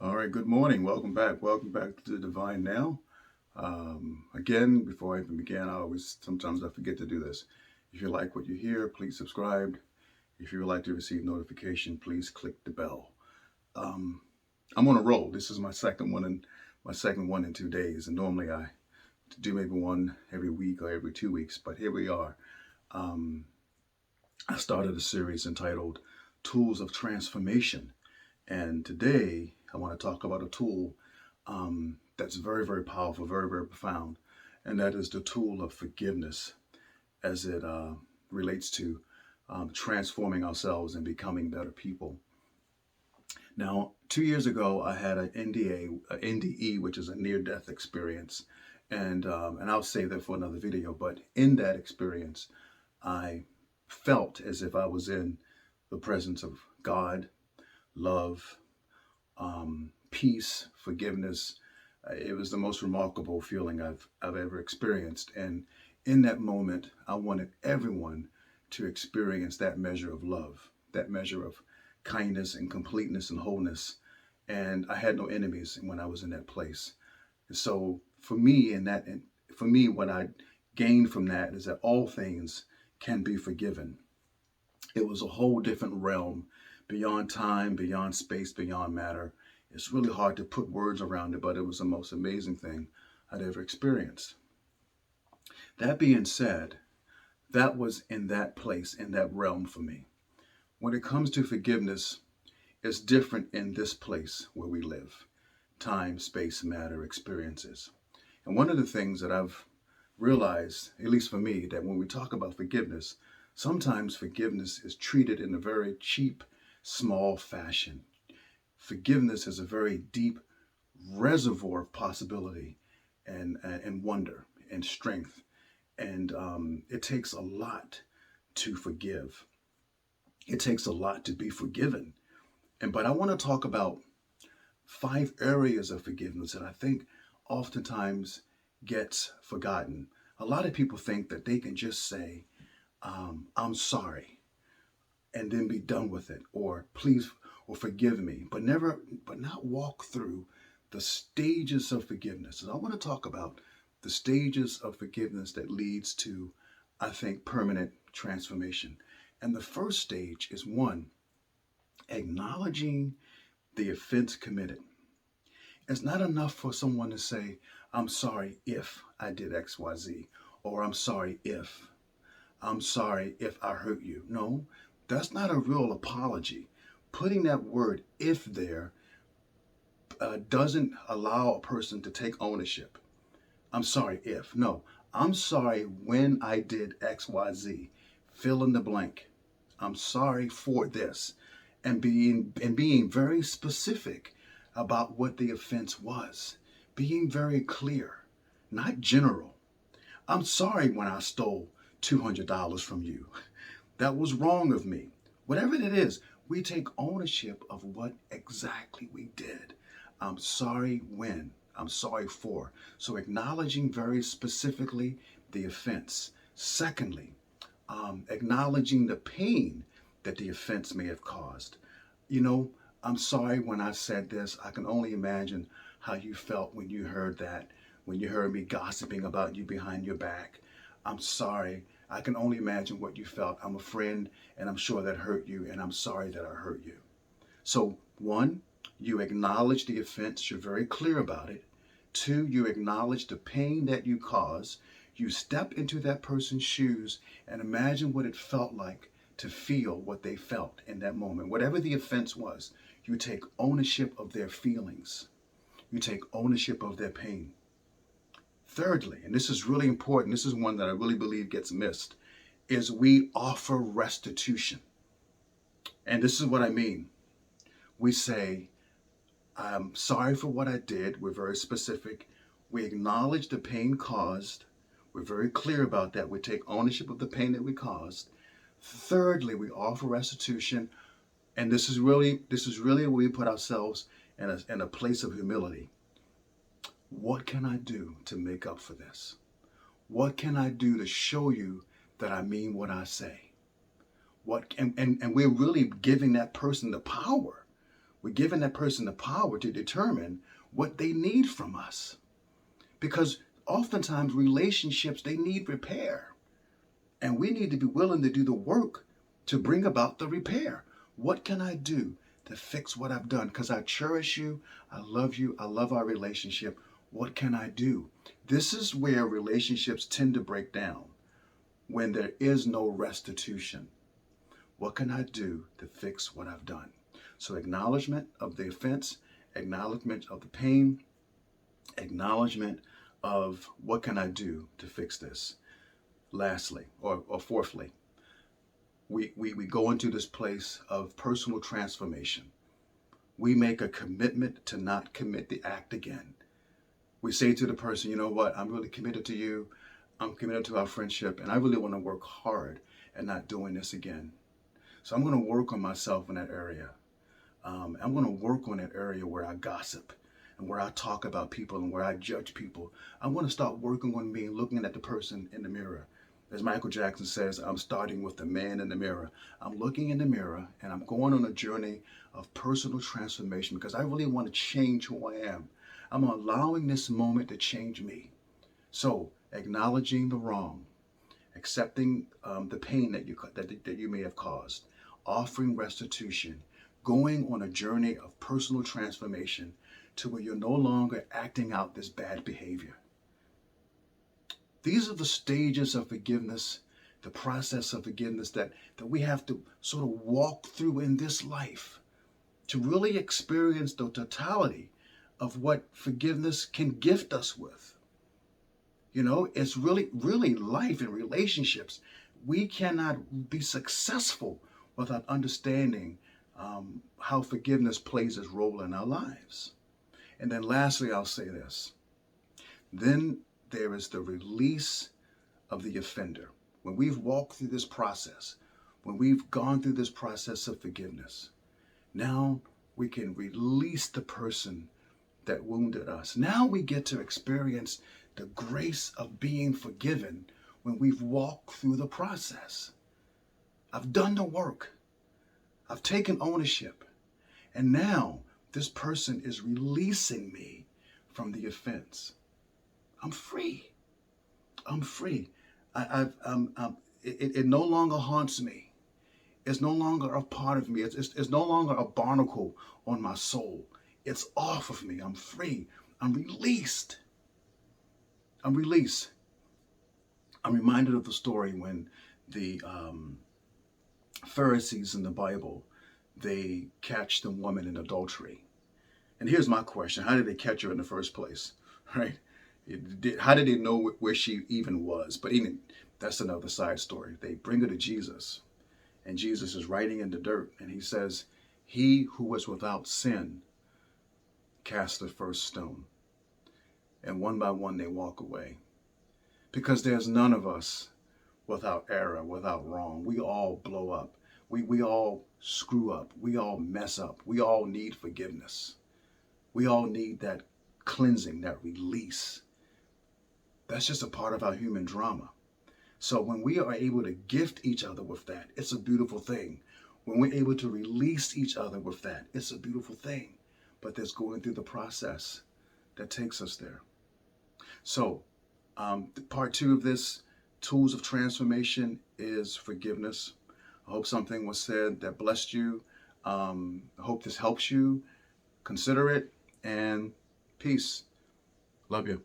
All right, good morning. Welcome back. Welcome back to the Divine Now. Again, before I even begin, sometimes I forget to do this. If you like what you hear, please subscribe. If you would like to receive notification, please click the bell. Um, I'm on a roll. This is my second one in 2 days, and normally I do maybe one every week or every 2 weeks, but here we are. Um, I started a series entitled Tools of Transformation. And today I want to talk about a tool that's very, very powerful, very, very profound. And that is the tool of forgiveness as it relates to transforming ourselves and becoming better people. Now, 2 years ago, I had NDE, which is a near-death experience. And I'll save that for another video. But in that experience, I felt as if I was in the presence of God, love, peace, forgiveness. It was the most remarkable feeling I've ever experienced. And in that moment, I wanted everyone to experience that measure of love, that measure of kindness and completeness and wholeness. And I had no enemies when I was in that place. And so for me, what I gained from that is that all things can be forgiven. It was a whole different realm, beyond time, beyond space, beyond matter. It's really hard to put words around it, but it was the most amazing thing I'd ever experienced. That being said, that was in that place, in that realm for me. When it comes to forgiveness, it's different in this place where we live: time, space, matter, experiences. And one of the things that I've realized, at least for me, that when we talk about forgiveness, sometimes forgiveness is treated in a very cheap, small fashion. Forgiveness is a very deep reservoir of possibility and wonder and strength. And it takes a lot to forgive. It takes a lot to be forgiven. But I want to talk about 5 areas of forgiveness that I think oftentimes gets forgotten. A lot of people think that they can just say, I'm sorry, and then be done with it, or please, or forgive me, but not walk through the stages of forgiveness. And I want to talk about the stages of forgiveness that leads to, I think, permanent transformation. And the first stage is one, acknowledging the offense committed. It's not enough for someone to say, I'm sorry if I did XYZ, or I'm sorry if I hurt you. No, that's not a real apology. Putting that word if there doesn't allow a person to take ownership. I'm sorry if. No, I'm sorry when I did XYZ. Fill in the blank. I'm sorry for this. And being very specific about what the offense was. Being very clear, not general. I'm sorry when I stole $200 from you. That was wrong of me. Whatever it is, we take ownership of what exactly we did. I'm sorry when. I'm sorry for. So acknowledging very specifically the offense. Secondly, acknowledging the pain that the offense may have caused. You know, I'm sorry when I said this. I can only imagine how you felt when you heard that, when you heard me gossiping about you behind your back. I'm sorry. I can only imagine what you felt. I'm a friend, and I'm sure that hurt you, and I'm sorry that I hurt you. So, one, you acknowledge the offense. You're very clear about it. Two, you acknowledge the pain that you caused. You step into that person's shoes and imagine what it felt like to feel what they felt in that moment. Whatever the offense was, you take ownership of their feelings. You take ownership of their pain. Thirdly, and this is really important, this is one that I really believe gets missed, is we offer restitution. And this is what I mean. We say, I'm sorry for what I did. We're very specific. We acknowledge the pain caused. We're very clear about that. We take ownership of the pain that we caused. Thirdly, we offer restitution. And this is really where we put ourselves in a place of humility. What can I do to make up for this? What can I do to show you that I mean what I say? And we're really giving that person the power. We're giving that person the power to determine what they need from us. Because oftentimes relationships, they need repair. And we need to be willing to do the work to bring about the repair. What can I do to fix what I've done? Because I cherish you, I love our relationship. What can I do? This is where relationships tend to break down, when there is no restitution. What can I do to fix what I've done? So acknowledgement of the offense, acknowledgement of the pain, acknowledgement of what can I do to fix this. Lastly, or fourthly, we go into this place of personal transformation. We make a commitment to not commit the act again. We say to the person, you know what, I'm really committed to you. I'm committed to our friendship, and I really want to work hard at not doing this again. So I'm going to work on myself in that area. I'm going to work on that area where I gossip and where I talk about people and where I judge people. I want to start working on me, looking at the person in the mirror. As Michael Jackson says, I'm starting with the man in the mirror. I'm looking in the mirror and I'm going on a journey of personal transformation because I really want to change who I am. I'm allowing this moment to change me. So acknowledging the wrong, accepting the pain that you may have caused, offering restitution, going on a journey of personal transformation to where you're no longer acting out this bad behavior. These are the stages of forgiveness, the process of forgiveness that we have to sort of walk through in this life to really experience the totality of what forgiveness can gift us with. You know, it's really life and relationships. We cannot be successful without understanding how forgiveness plays its role in our lives. And then lastly, I'll say this. Then there is the release of the offender. When we've walked through this process, when we've gone through this process of forgiveness, now we can release the person that wounded us. Now we get to experience the grace of being forgiven when we've walked through the process. I've done the work. I've taken ownership. And now this person is releasing me from the offense. I'm free. I'm free. It no longer haunts me. It's no longer a part of me. It's no longer a barnacle on my soul. It's off of me. I'm free. I'm released. I'm released. I'm reminded of the story when the Pharisees in the Bible, they catch the woman in adultery. And here's my question. How did they catch her in the first place? Right? How did they know where she even was? But even that's another side story. They bring her to Jesus, and Jesus is writing in the dirt, and he says, "He who was without sin cast the first stone." And one by one they walk away. Because there's none of us without error, without wrong. We all blow up. We all screw up. We all mess up. We all need forgiveness. We all need that cleansing, that release. That's just a part of our human drama. So when we are able to gift each other with that, it's a beautiful thing. When we're able to release each other with that, it's a beautiful thing. But there's going through the process that takes us there. So part 2 of this, tools of transformation, is forgiveness. I hope something was said that blessed you. I hope this helps you. Consider it, and peace. Love you.